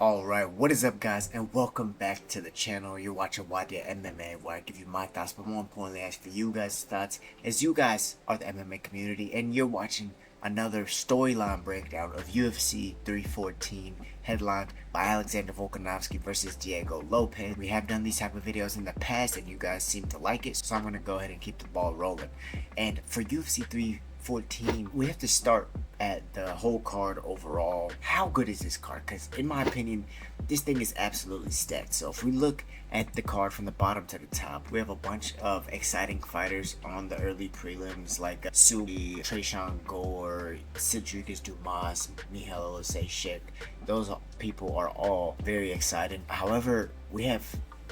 Alright, what is up guys, and welcome back to the channel. You're watching ILIA MMA, where I give you my thoughts, but more importantly ask for you guys' thoughts, as you guys are the MMA community, and you're watching another storyline breakdown of UFC 314, headlined by Alexander Volkanovski versus Diego Lopes. We have done these type of videos in the past, and you guys seem to like it, so I'm going to go ahead and keep the ball rolling. And for UFC 314, we have to start at the whole card overall. How good is this card? Because in my opinion, this thing is absolutely stacked. So if we look at the card from the bottom to the top, we have a bunch of exciting fighters on the early prelims like Silva, Tresean Gore, Cedric Dumas, Mihail Olszewski. Those people are all very exciting. However, we have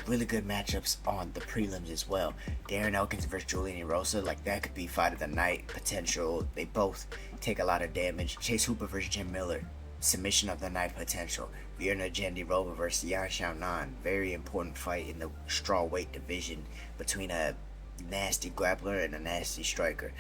really good matchups on the prelims as well. Darren Elkins versus Julian Erosa, like that could be fight of the night potential. They both take a lot of damage. Chase Hooper versus Jim Miller, submission of the night potential. Virna Jandiroba versus Yan Xiaonan, very important fight in the straw weight division between a nasty grappler and a nasty striker.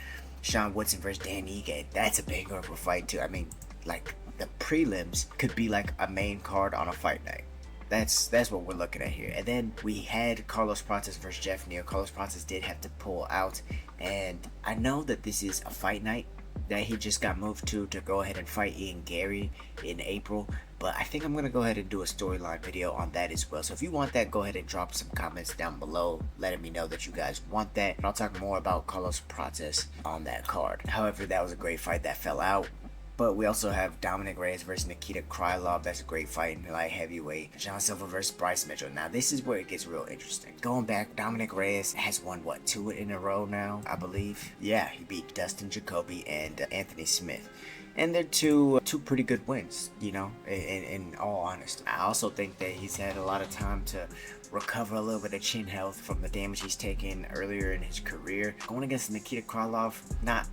Sean Woodson versus Dan Ige, that's a big of a fight too. I mean, like the prelims could be like a main card on a fight night. That's what we're looking at here. And then we had Carlos Prates versus Jeff Neal. Carlos Prates did have to pull out, and I know that this is a fight night that he just got moved to go ahead and fight Ian Gary in April, but I think I'm gonna go ahead and do a storyline video on that as well. So if you want that, go ahead and drop some comments down below letting me know that you guys want that, and I'll talk more about Carlos Prates on that card. However, that was a great fight that fell out. But we also have Dominick Reyes versus Nikita Krylov. That's a great fight in light heavyweight. John Silva versus Bryce Mitchell. Now this is where it gets real interesting. Going back, Dominick Reyes has won what, 2 in a row now, I believe. Yeah, he beat Dustin Jacoby and Anthony Smith. And they're two pretty good wins, you know, in all honesty. I also think that he's had a lot of time to recover a little bit of chin health from the damage he's taken earlier in his career. Going against Nikita Krylov, not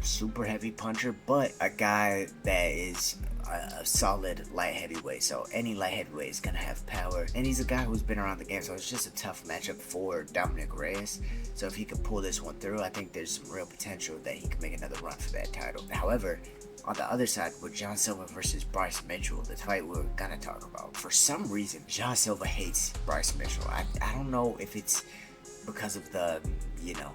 super heavy puncher, but a guy that is a solid light heavyweight. So any light heavyweight is gonna have power, and he's a guy who's been around the game, so it's just a tough matchup for Dominick Reyes. So if he can pull this one through, I think there's some real potential that he can make another run for that title. However, on the other side, with John Silva versus Bryce Mitchell, the fight we're gonna talk about, for some reason John Silva hates Bryce Mitchell. I don't know if it's because of the, you know,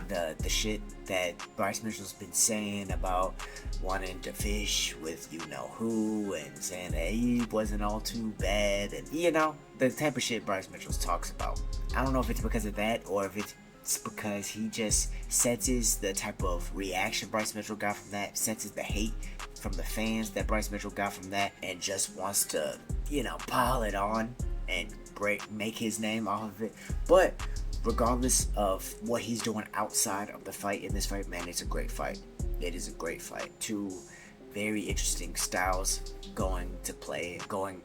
the shit that Bryce Mitchell's been saying about wanting to fish with you know who, and saying that he wasn't all too bad, and you know, the type of shit Bryce Mitchell talks about. I don't know if it's because of that or if it's because he just senses the type of reaction Bryce Mitchell got from that, senses the hate from the fans that Bryce Mitchell got from that, and just wants to, you know, pile it on and make his name off of it. But regardless of what he's doing outside of the fight, in this fight, man, it's a great fight. It is a great fight. Two very interesting styles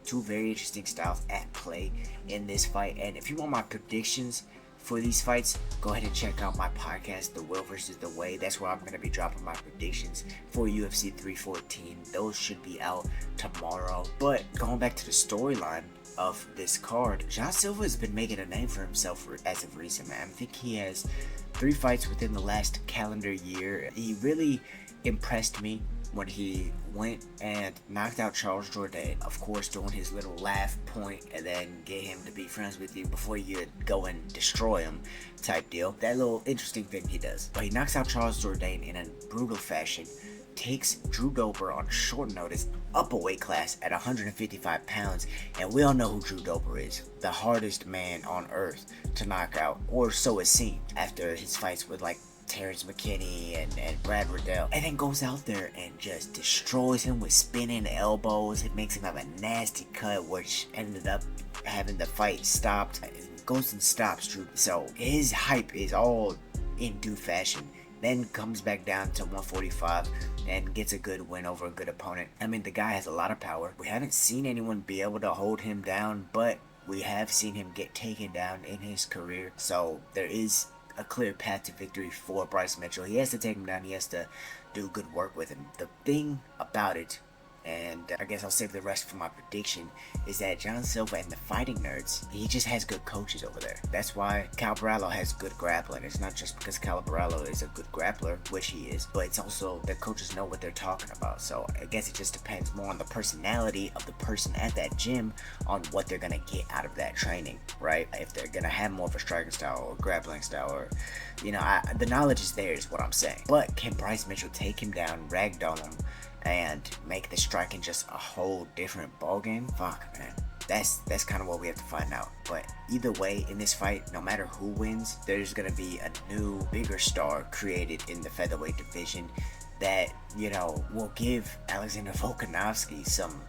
two very interesting styles at play in this fight. And if you want my predictions for these fights, go ahead and check out my podcast, The Will versus The Way. That's where I'm going to be dropping my predictions for UFC 314. Those should be out tomorrow. But going back to the storyline of this card, John Silva has been making a name for himself as of recent, man. I think he has 3 fights within the last calendar year. He really impressed me when he went and knocked out Charles Jourdain, of course doing his little laugh point and then get him to be friends with you before you go and destroy him type deal. That little interesting thing he does. But he knocks out Charles Jourdain in a brutal fashion, takes Drew Dober on short notice up a weight class at 155 pounds, and we all know who Drew Dober is, the hardest man on earth to knock out, or so it seemed, after his fights with like Terrence McKinney and Brad Riddell, and then goes out there and just destroys him with spinning elbows. It makes him have a nasty cut, which ended up having the fight stopped. It goes and stops Drew, so his hype is all in due fashion. Then comes back down to 145 and gets a good win over a good opponent. I mean, the guy has a lot of power. We haven't seen anyone be able to hold him down, but we have seen him get taken down in his career. So there is a clear path to victory for Bryce Mitchell. He has to take him down. He has to do good work with him. The thing about it and I guess I'll save the rest for my prediction, is that John Silva and the Fighting Nerds, he just has good coaches over there. That's why Calparello has good grappling. It's not just because Calparello is a good grappler, which he is, but it's also the coaches know what they're talking about. So I guess it just depends more on the personality of the person at that gym on what they're going to get out of that training, right? If they're going to have more of a striking style or grappling style, or, you know, the knowledge is there is what I'm saying. But can Bryce Mitchell take him down, ragdoll him, and make the striking just a whole different ballgame? Fuck, man. That's kind of what we have to find out. But either way, in this fight, no matter who wins, there's going to be a new, bigger star created in the featherweight division that, you know, will give Alexander Volkanovski some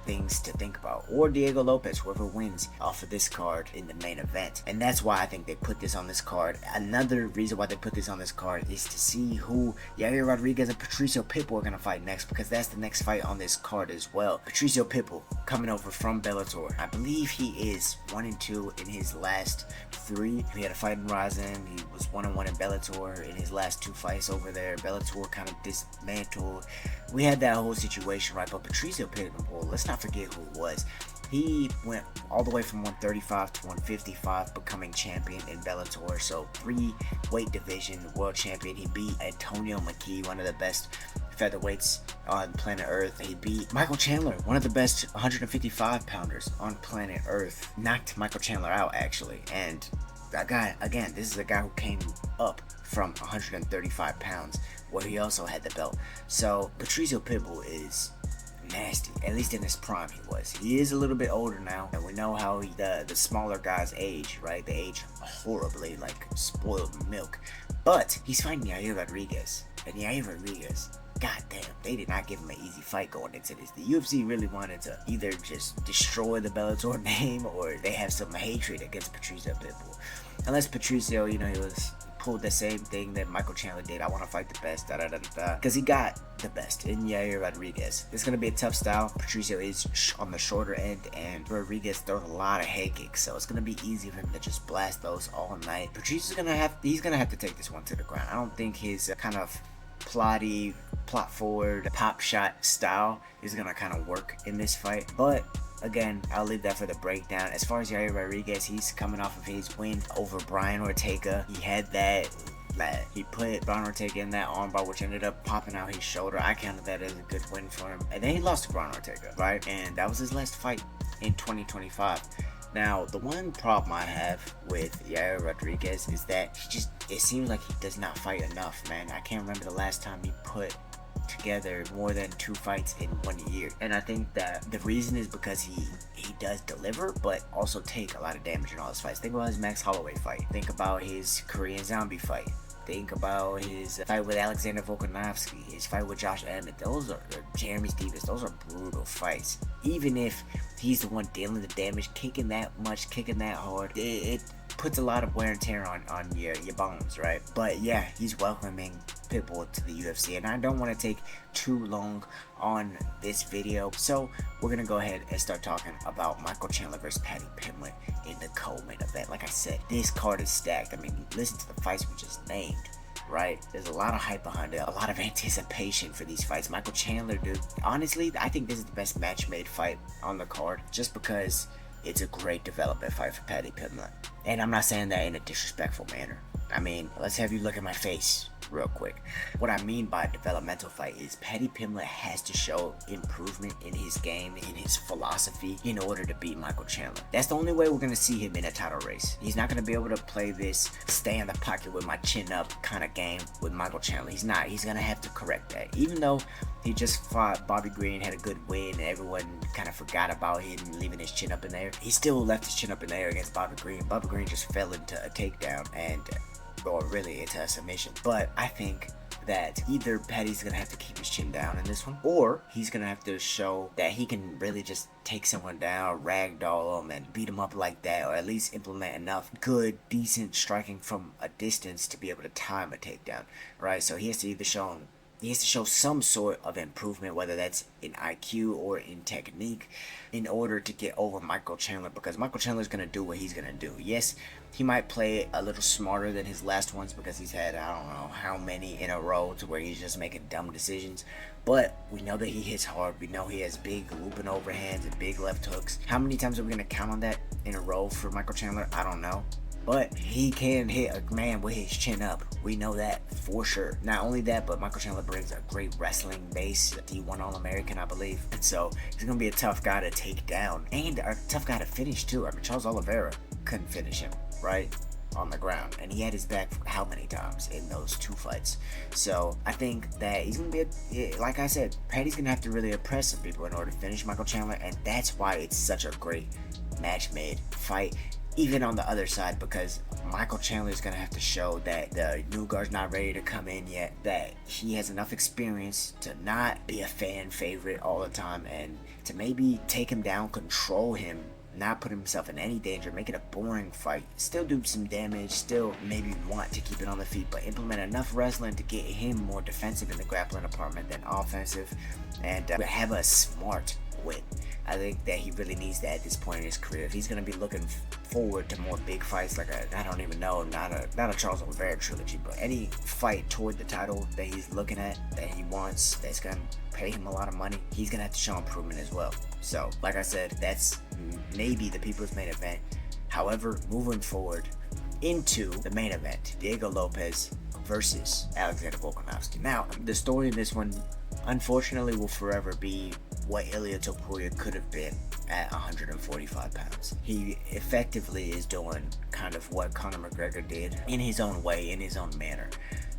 things to think about, or Diego Lopes, whoever wins off of this card in the main event. And that's why I think they put this on this card. Another reason why they put this on this card is to see who Yair Rodriguez and Patricio Pitbull are going to fight next, because that's the next fight on this card as well. Patricio Pitbull coming over from Bellator. I believe he is 1-2 in his last 3. He had a fight in Ryzen. He was 1-1 in Bellator in his last 2 fights over there. Bellator kind of dismantled. We had that whole situation, right? But Patricio Pitbull, let's not forget who it was. He went all the way from 135 to 155, becoming champion in Bellator. So 3 weight division world champion. He beat Antonio McKee, one of the best featherweights on planet Earth. He beat Michael Chandler, one of the best 155 pounders on planet Earth. Knocked Michael Chandler out, actually. And that guy, again, this is a guy who came up from 135 pounds, where he also had the belt. So Patricio Pitbull is nasty. At least in his prime he was. He is a little bit older now, and we know how the smaller guys age, right? They age horribly, like spoiled milk. But he's fighting Yair Rodriguez, and Yair Rodriguez, goddamn, they did not give him an easy fight going into this. The UFC really wanted to either just destroy the Bellator name, or they have some hatred against Patricio Pitbull. Unless Patricio, you know, he pulled the same thing that Michael Chandler did. I want to fight the best, because he got the best in Yair Rodriguez. It's going to be a tough style. Patricio is on the shorter end, and Rodriguez throws a lot of head kicks, so it's going to be easy for him to just blast those all night. Patricio's going to have to take this one to the ground. I don't think his kind of plot forward, pop shot style is going to kind of work in this fight. But again, I'll leave that for the breakdown. As far as Yair Rodriguez, he's coming off of his win over Brian Ortega. He had that he put Brian Ortega in that armbar, which ended up popping out his shoulder. I counted that as a good win for him. And then he lost to Brian Ortega, right? And that was his last fight in 2025. Now, the one problem I have with Yair Rodriguez is that it seems like he does not fight enough, man. I can't remember the last time he put together more than 2 fights in 1 year. And I think that the reason is because he does deliver, but also take a lot of damage in all his fights. Think about his Max Holloway fight. Think about his Korean Zombie fight. Think about his fight with Alexander Volkanovski, his fight with Josh Emmett. Those are Jeremy Stevens. Those are brutal fights. Even if he's the one dealing the damage, kicking that much, kicking that hard, it puts a lot of wear and tear on your bones, right? But yeah, he's welcoming Pitbull to the UFC, and I don't want to take too long on this video, so we're gonna go ahead and start talking about Michael Chandler versus Paddy Pimblett in the co-main event. Like I said, this card is stacked. I mean, listen to the fights we just named, right? There's a lot of hype behind it, a lot of anticipation for these fights. Michael Chandler, dude, honestly, I think this is the best match-made fight on the card, just because it's a great development fight for Paddy Pimblett. And I'm not saying that in a disrespectful manner. I mean, let's have you look at my face real quick. What I mean by developmental fight is Paddy Pimblett has to show improvement in his game, in his philosophy, in order to beat Michael Chandler. That's the only way we're going to see him in a title race. He's not going to be able to play this stay in the pocket with my chin up kind of game with Michael Chandler. He's not. He's going to have to correct that. Even though he just fought Bobby Green, had a good win, and everyone kind of forgot about him leaving his chin up in there, he still left his chin up in there against Bobby Green. Bobby Green just fell into a takedown, or really it's a submission. But I think that either Paddy's gonna have to keep his chin down in this one, or he's gonna have to show that he can really just take someone down, ragdoll them, and beat them up like that, or at least implement enough good, decent striking from a distance to be able to time a takedown, right? So he has to either show him he has to show some sort of improvement, whether that's in IQ or in technique, in order to get over Michael Chandler, because Michael Chandler's going to do what he's going to do. Yes, he might play a little smarter than his last ones because he's had, I don't know how many in a row to where he's just making dumb decisions. But we know that he hits hard. We know he has big looping overhands and big left hooks. How many times are we going to count on that in a row for Michael Chandler? I don't know. But he can hit a man with his chin up. We know that for sure. Not only that, but Michael Chandler brings a great wrestling base. A D1 All-American, I believe. And so he's going to be a tough guy to take down. And a tough guy to finish, too. I mean, Charles Oliveira couldn't finish him, right? On the ground. And he had his back how many times in those 2 fights. So I think that he's going to be, like I said, Paddy's going to have to really impress some people in order to finish Michael Chandler. And that's why it's such a great match-made fight. Even on the other side, because Michael Chandler is going to have to show that the new guard's not ready to come in yet, that he has enough experience to not be a fan favorite all the time, and to maybe take him down, control him, not put himself in any danger, make it a boring fight, still do some damage, still maybe want to keep it on the feet, but implement enough wrestling to get him more defensive in the grappling department than offensive, and have a smart win. I think that he really needs that at this point in his career. If he's going to be looking forward to more big fights, like I don't even know, not a Charles Oliveira trilogy, but any fight toward the title that he's looking at, that he wants, that's going to pay him a lot of money, he's going to have to show improvement as well. So, like I said, that's maybe the people's main event. However, moving forward into the main event, Diego Lopes versus Alexander Volkanovski. Now, the story in this one, unfortunately, will forever be what ILIA TOPURIA could have been at 145 pounds. He effectively is doing kind of what Conor McGregor did in his own way, in his own manner.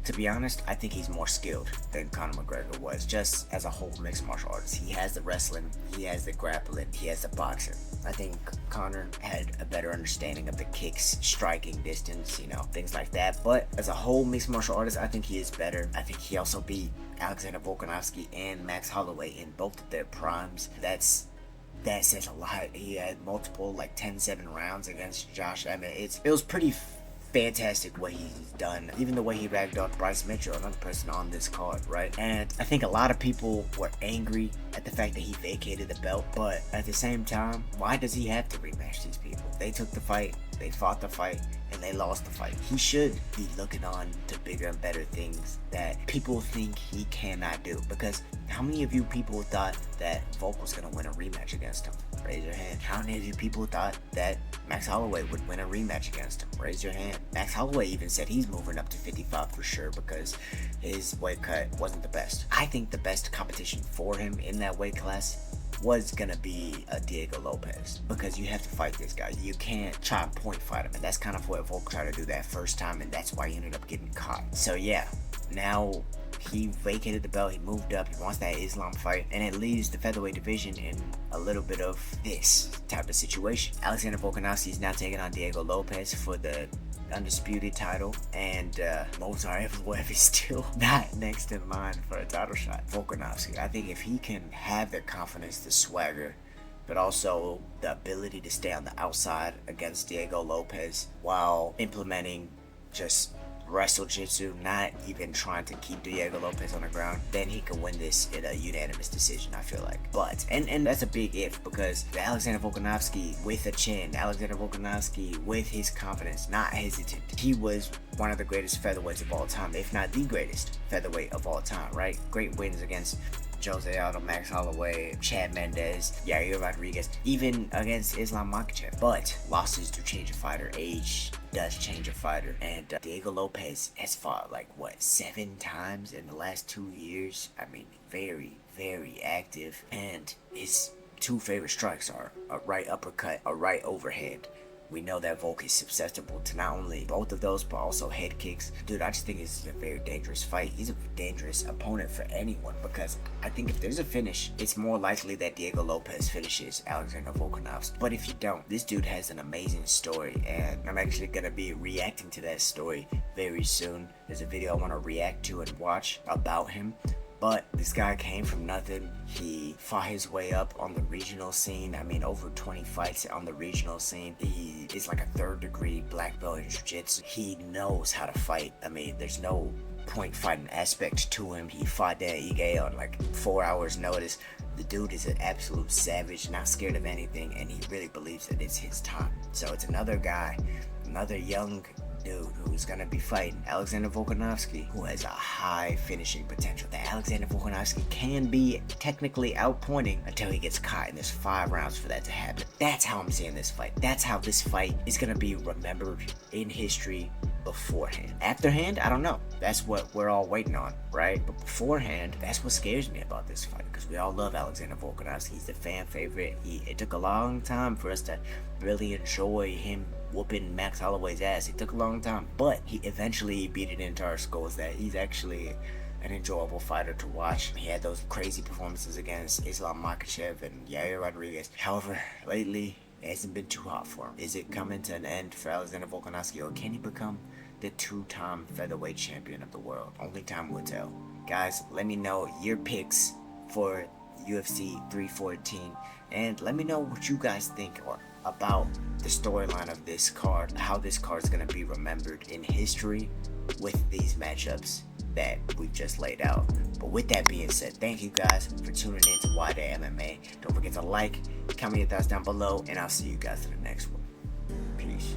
To be honest, I think he's more skilled than Conor McGregor was, just as a whole mixed martial artist. He has the wrestling, he has the grappling, he has the boxing. I think Conor had a better understanding of the kicks, striking distance, things like that. But as a whole mixed martial artist, I think he is better. I think he also beat Alexander Volkanovski and Max Holloway in both of their primes. That says a lot. He had multiple 10-7 rounds against Josh. I mean, it was pretty fantastic what he's done. Even the way he bagged off Bryce Mitchell, another person on this card, right? And I think a lot of people were angry at the fact that he vacated the belt, but at the same time, why does he have to rematch these people? They took the fight, they fought the fight, and they lost the fight. He should be looking on to bigger and better things that people think he cannot do. Because how many of you people thought that Volk was going to win a rematch against him? Raise your hand. How many of you people thought that Max Holloway would win a rematch against him? Raise your hand. Max Holloway even said he's moving up to 55 for sure because his weight cut wasn't the best. I think the best competition for him in that weight class was gonna be Diego Lopes, because you have to fight this guy. You can't try and point fight him, and that's kind of what Volk tried to do that first time, and that's why he ended up getting caught. So yeah, now he vacated the belt, he moved up, he wants that Islam fight, and it leaves the featherweight division in a little bit of this type of situation. Alexander Volkanovski is now taking on Diego Lopes for the undisputed title, and Mozart Evloev is still not next in line for a title shot. Volkanovski, I think if he can have the confidence, the swagger, but also the ability to stay on the outside against Diego Lopes while implementing just wrestle jitsu, not even trying to keep Diego Lopes on the ground, then he could win this in a unanimous decision, I feel like. But, and that's a big if, because Alexander Volkanovski with a chin, Alexander Volkanovski with his confidence, not hesitant. He was one of the greatest featherweights of all time, if not the greatest featherweight of all time, right? Great wins against Jose Aldo, Max Holloway, Chad Mendes, Yair Rodriguez, even against Islam Makhachev. But losses do change a fighter. Age does change a fighter. And Diego Lopes has fought 7 times in the last 2 years. I mean, very, very active. And his 2 favorite strikes are a right uppercut, a right overhand. We know that Volk is susceptible to not only both of those, but also head kicks. Dude, I just think this is a very dangerous fight. He's a dangerous opponent for anyone, because I think if there's a finish, it's more likely that Diego Lopes finishes Alexander Volkanovski. But if you don't, this dude has an amazing story, and I'm actually going to be reacting to that story very soon. There's a video I want to react to and watch about him. But this guy came from nothing. He fought his way up on the regional scene. I mean, over 20 fights on the regional scene. He is like a 3rd degree black belt in jiu-jitsu. He knows how to fight. I mean, there's no point fighting aspect to him. He fought that Ige on like 4 hours notice. The dude is an absolute savage, not scared of anything, and he really believes that it's his time. So it's another guy, another young dude who's gonna be fighting Alexander Volkanovski, who has a high finishing potential. That Alexander Volkanovski can be technically outpointing until he gets caught, and there's 5 rounds for that to happen. That's how I'm seeing this fight. That's how this fight is gonna be remembered in history beforehand. Afterhand, I don't know. That's what we're all waiting on, right? But beforehand, that's what scares me about this fight, because we all love Alexander Volkanovski. He's the fan favorite. It took a long time for us to really enjoy him whooping Max Holloway's ass. It took a long time, but he eventually beat it into our skulls that he's actually an enjoyable fighter to watch. He had those crazy performances against Islam Makhachev and Yair Rodriguez. However, lately, it hasn't been too hot for him. Is it coming to an end for Alexander Volkanovski, or can he become the 2-time featherweight champion of the world? Only time will tell. Guys, let me know your picks for UFC 314, and let me know what you guys think about the storyline of this card, how this card is going to be remembered in history with these matchups that we've just laid out. But with that being said, thank you guys for tuning in to Why Day MMA. Don't forget to like, comment your thoughts down below, and I'll see you guys in the next one. Peace.